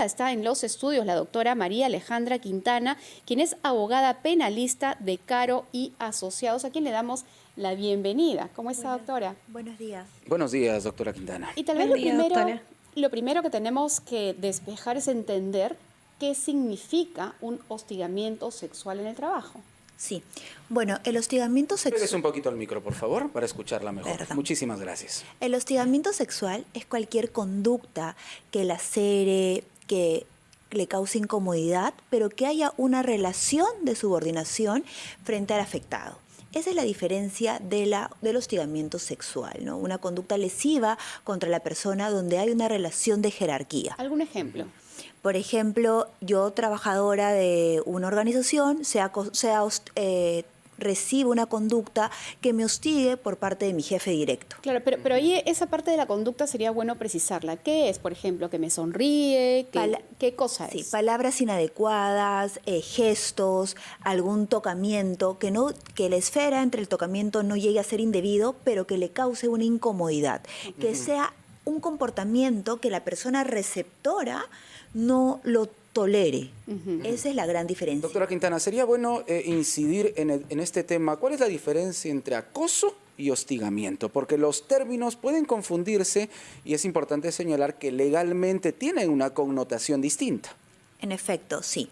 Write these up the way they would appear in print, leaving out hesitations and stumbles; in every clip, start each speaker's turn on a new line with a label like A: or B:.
A: Está en los estudios la doctora María Alejandra Quintana, quien es abogada penalista de Caro y Asociados, a quien le damos la bienvenida. ¿Cómo está, doctora?
B: Buenos días.
C: Buenos días, doctora Quintana.
A: Y tal vez lo primero que tenemos que despejar es entender qué significa un hostigamiento sexual en el trabajo.
B: Sí, bueno, el hostigamiento
C: Pégase
B: sexual...
C: un poquito al micro, por favor, para escucharla mejor.
B: Perdón.
C: Muchísimas gracias.
B: El hostigamiento sexual es cualquier conducta que lacere, que le cause incomodidad, pero que haya una relación de subordinación frente al afectado. Esa es la diferencia del hostigamiento sexual, ¿no? Una conducta lesiva contra la persona donde hay una relación de jerarquía.
A: ¿Algún ejemplo?
B: Por ejemplo, yo, trabajadora de una organización, recibo una conducta que me hostigue por parte de mi jefe directo.
A: Claro, pero ahí esa parte de la conducta sería bueno precisarla. ¿Qué es, por ejemplo, que me sonríe? ¿Qué cosa es?
B: Sí, palabras inadecuadas, gestos, algún tocamiento, que la esfera entre el tocamiento no llegue a ser indebido, pero que le cause una incomodidad, que sea un comportamiento que la persona receptora no lo tolere. Esa es la gran diferencia.
C: Doctora Quintana, sería bueno incidir en este tema. ¿Cuál es la diferencia entre acoso y hostigamiento? Porque los términos pueden confundirse y es importante señalar que legalmente tienen una connotación distinta.
B: En efecto, sí.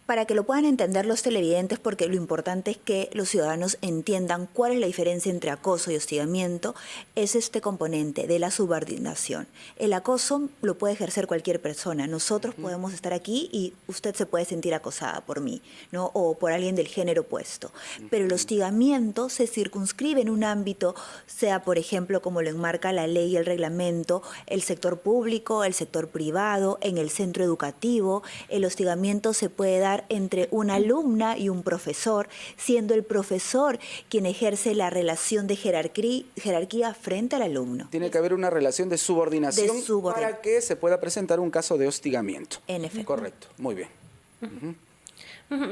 B: Para que lo puedan entender los televidentes, porque lo importante es que los ciudadanos entiendan cuál es la diferencia entre acoso y hostigamiento, es este componente de la subordinación. El acoso lo puede ejercer cualquier persona. Nosotros podemos estar aquí y usted se puede sentir acosada por mí, ¿no? O por alguien del género opuesto. Pero el hostigamiento se circunscribe en un ámbito, sea por ejemplo como lo enmarca la ley y el reglamento, el sector público, el sector privado, en el centro educativo. El hostigamiento se puede dar entre una alumna y un profesor, siendo el profesor quien ejerce la relación de jerarquía frente al alumno.
C: Tiene que haber una relación de subordinación, para que se pueda presentar un caso de hostigamiento.
B: En efecto.
C: Correcto, muy bien.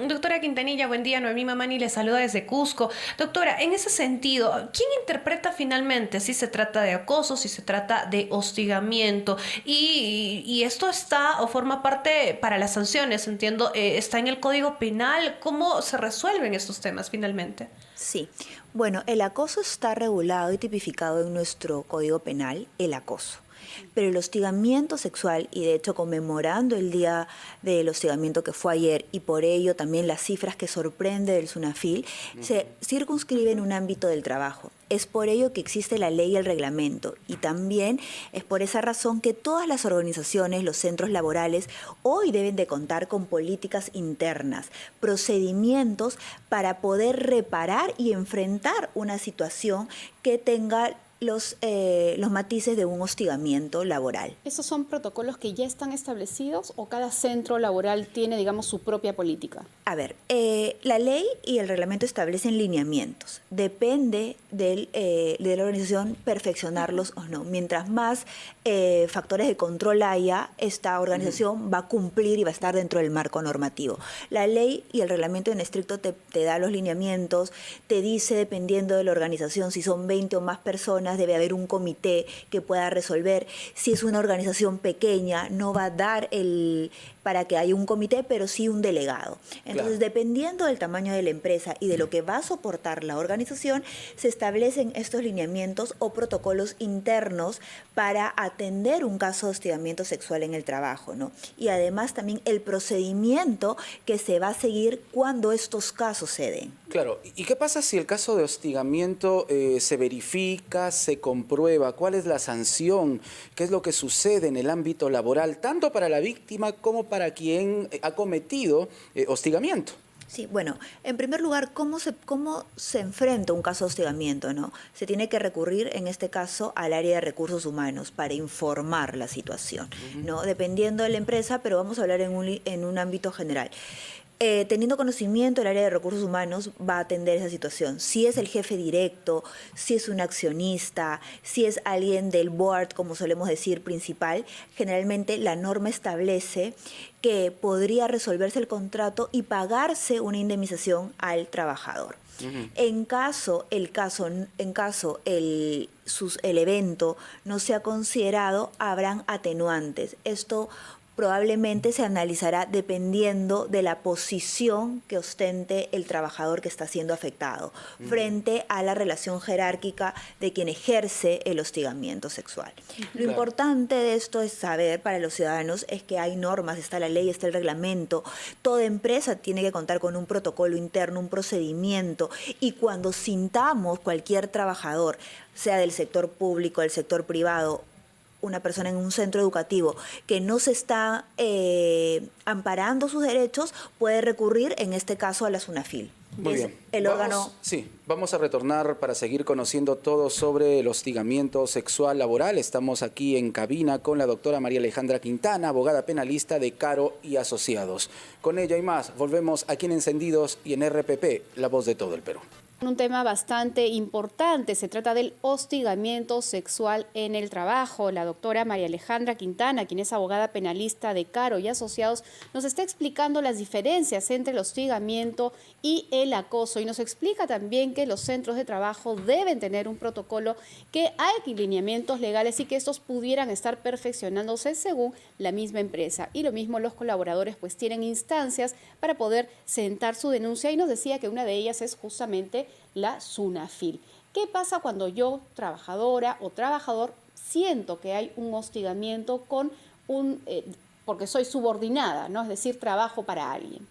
D: Doctora Quintanilla, buen día. Noemí Mamani le saluda desde Cusco. Doctora, en ese sentido, ¿quién interpreta finalmente si se trata de acoso, si se trata de hostigamiento? Y esto está o forma parte para las sanciones, entiendo, está en el Código Penal. ¿Cómo se resuelven estos temas finalmente?
B: Sí, bueno, el acoso está regulado y tipificado en nuestro Código Penal, el acoso. Pero el hostigamiento sexual, y de hecho conmemorando el Día del Hostigamiento que fue ayer, y por ello también las cifras que sorprende del SUNAFIL, se circunscribe en un ámbito del trabajo. Es por ello que existe la ley y el reglamento, y también es por esa razón que todas las organizaciones, los centros laborales, hoy deben de contar con políticas internas, procedimientos para poder reparar y enfrentar una situación que tenga los matices de un hostigamiento laboral.
A: ¿Esos son protocolos que ya están establecidos o cada centro laboral tiene, digamos, su propia política?
B: A ver, la ley y el reglamento establecen lineamientos. Depende de la organización perfeccionarlos o no. Mientras más factores de control haya, esta organización va a cumplir y va a estar dentro del marco normativo. La ley y el reglamento en estricto te da los lineamientos, te dice, dependiendo de la organización, si son 20 o más personas, debe haber un comité que pueda resolver. Si es una organización pequeña, no va a dar para que haya un comité, pero sí un delegado. Entonces, dependiendo del tamaño de la empresa y de lo que va a soportar la organización, se establecen estos lineamientos o protocolos internos para atender un caso de hostigamiento sexual en el trabajo, ¿no? Y además también el procedimiento que se va a seguir cuando estos casos se den.
C: Claro, ¿y qué pasa si el caso de hostigamiento se verifica, se comprueba? ¿Cuál es la sanción? ¿Qué es lo que sucede en el ámbito laboral, tanto para la víctima como para quien ha cometido hostigamiento?
B: Sí, bueno, en primer lugar, ¿cómo se enfrenta un caso de hostigamiento, ¿no? Se tiene que recurrir, en este caso, al área de recursos humanos para informar la situación, ¿no? Dependiendo de la empresa, pero vamos a hablar en un ámbito general. Teniendo conocimiento, el área de recursos humanos va a atender esa situación. Si es el jefe directo, si es un accionista, si es alguien del board, como solemos decir, principal, generalmente la norma establece que podría resolverse el contrato y pagarse una indemnización al trabajador. En caso el evento no sea considerado, habrán atenuantes. Esto probablemente se analizará dependiendo de la posición que ostente el trabajador que está siendo afectado frente a la relación jerárquica de quien ejerce el hostigamiento sexual. Lo importante de esto es saber para los ciudadanos es que hay normas, está la ley, está el reglamento. Toda empresa tiene que contar con un protocolo interno, un procedimiento, y cuando sintamos cualquier trabajador, sea del sector público, del sector privado, una persona en un centro educativo que no se está amparando sus derechos, puede recurrir en este caso a la SUNAFIL.
C: Muy
B: Es
C: bien.
B: el órgano.
C: Sí, vamos a retornar para seguir conociendo todo sobre el hostigamiento sexual laboral. Estamos aquí en cabina con la doctora María Alejandra Quintana, abogada penalista de Caro y Asociados. Con ella y más, volvemos aquí en Encendidos y en RPP, la voz de todo el Perú.
A: Un tema bastante importante, se trata del hostigamiento sexual en el trabajo. La doctora María Alejandra Quintana, quien es abogada penalista de Caro y Asociados, nos está explicando las diferencias entre el hostigamiento y el acoso y nos explica también que los centros de trabajo deben tener un protocolo, que hay lineamientos legales y que estos pudieran estar perfeccionándose según la misma empresa. Y lo mismo los colaboradores pues tienen instancias para poder sentar su denuncia y nos decía que una de ellas es justamente la SUNAFIL. ¿Qué pasa cuando yo, trabajadora o trabajador, siento que hay un hostigamiento porque soy subordinada, ¿no? Es decir, trabajo para alguien?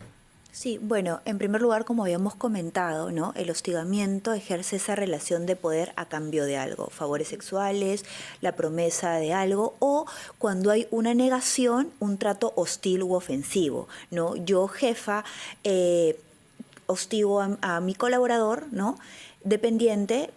B: Sí, bueno, en primer lugar, como habíamos comentado, ¿no? El hostigamiento ejerce esa relación de poder a cambio de algo, favores sexuales, la promesa de algo, o cuando hay una negación, un trato hostil u ofensivo, ¿no? Yo, jefa, hostigo a mi colaborador, ¿no? Dependiente,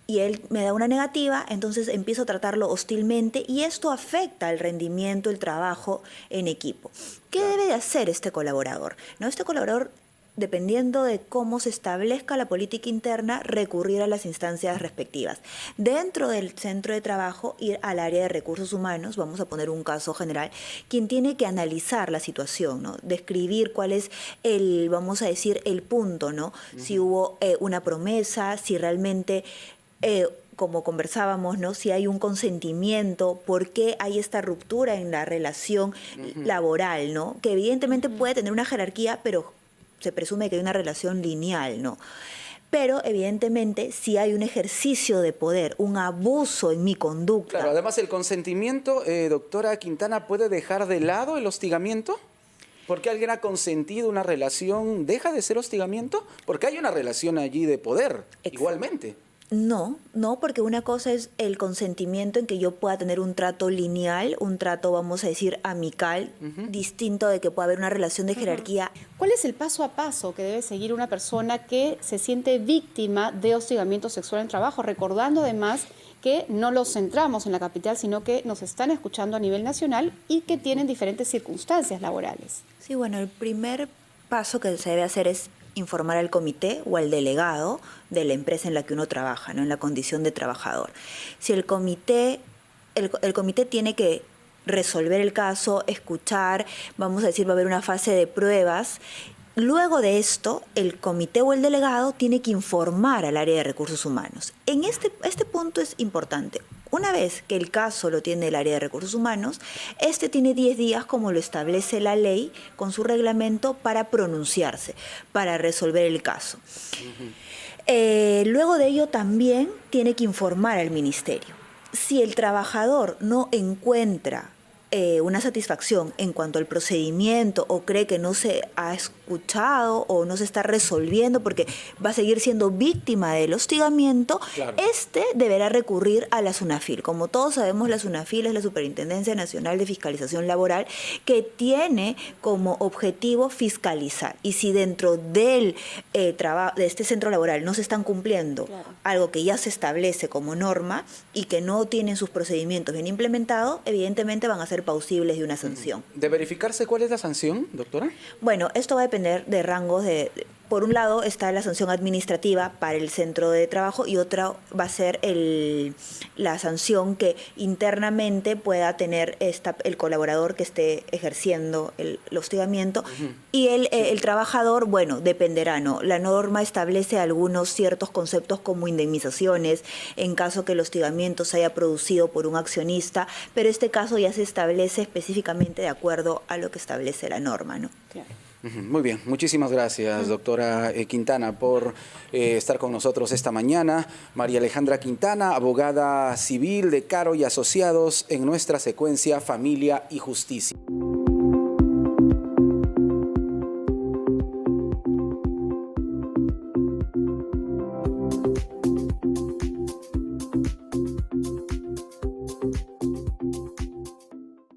B: y él me da una negativa, entonces empiezo a tratarlo hostilmente y esto afecta el rendimiento, el trabajo en equipo. ¿Qué debe de hacer este colaborador? ¿No? Este colaborador, dependiendo de cómo se establezca la política interna, recurrir a las instancias respectivas. Dentro del centro de trabajo, ir al área de recursos humanos, vamos a poner un caso general, quien tiene que analizar la situación, ¿no? Describir cuál es vamos a decir, el punto, ¿no? Si hubo una promesa, si realmente como conversábamos, ¿no? Si hay un consentimiento, por qué hay esta ruptura en la relación laboral, ¿no? Que evidentemente puede tener una jerarquía, pero se presume que hay una relación lineal, ¿no? Pero evidentemente si hay un ejercicio de poder, un abuso en mi conducta.
C: Claro, además el consentimiento, doctora Quintana, ¿puede dejar de lado el hostigamiento? ¿Porque alguien ha consentido una relación, deja de ser hostigamiento? Porque hay una relación allí de poder, igualmente.
B: No, porque una cosa es el consentimiento en que yo pueda tener un trato lineal, un trato, vamos a decir, amical, distinto de que pueda haber una relación de jerarquía.
A: ¿Cuál es el paso a paso que debe seguir una persona que se siente víctima de hostigamiento sexual en trabajo? Recordando además que no los centramos en la capital, sino que nos están escuchando a nivel nacional y que tienen diferentes circunstancias laborales.
B: Sí, bueno, el primer paso que se debe hacer es informar al comité o al delegado de la empresa en la que uno trabaja, ¿no? En la condición de trabajador. Si el comité tiene que resolver el caso, escuchar, vamos a decir, va a haber una fase de pruebas. Luego de esto, el comité o el delegado tiene que informar al área de recursos humanos. En este punto es importante. Una vez que el caso lo tiene el área de recursos humanos, este tiene 10 días, como lo establece la ley, con su reglamento para pronunciarse, para resolver el caso. Luego de ello también tiene que informar al ministerio. Si el trabajador no encuentra una satisfacción en cuanto al procedimiento o cree que no se ha escuchado o no se está resolviendo porque va a seguir siendo víctima del hostigamiento, este deberá recurrir a la SUNAFIL. Como todos sabemos, la SUNAFIL es la Superintendencia Nacional de Fiscalización Laboral, que tiene como objetivo fiscalizar. Y si dentro de este centro laboral no se están cumpliendo algo que ya se establece como norma y que no tienen sus procedimientos bien implementados, evidentemente van a ser plausibles de una sanción.
C: ¿De verificarse cuál es la sanción, doctora?
B: Bueno, esto va a depender depender de rangos por un lado está la sanción administrativa para el centro de trabajo y otra va a ser la sanción que internamente pueda tener el colaborador que esté ejerciendo el hostigamiento. Y el trabajador, bueno, dependerá, ¿no? La norma establece algunos ciertos conceptos como indemnizaciones en caso que el hostigamiento se haya producido por un accionista, pero este caso ya se establece específicamente de acuerdo a lo que establece la norma, ¿no?
A: Claro.
C: Muy bien, muchísimas gracias, doctora Quintana, por estar con nosotros esta mañana. María Alejandra Quintana, abogada civil de Caro y Asociados, en nuestra secuencia Familia y Justicia.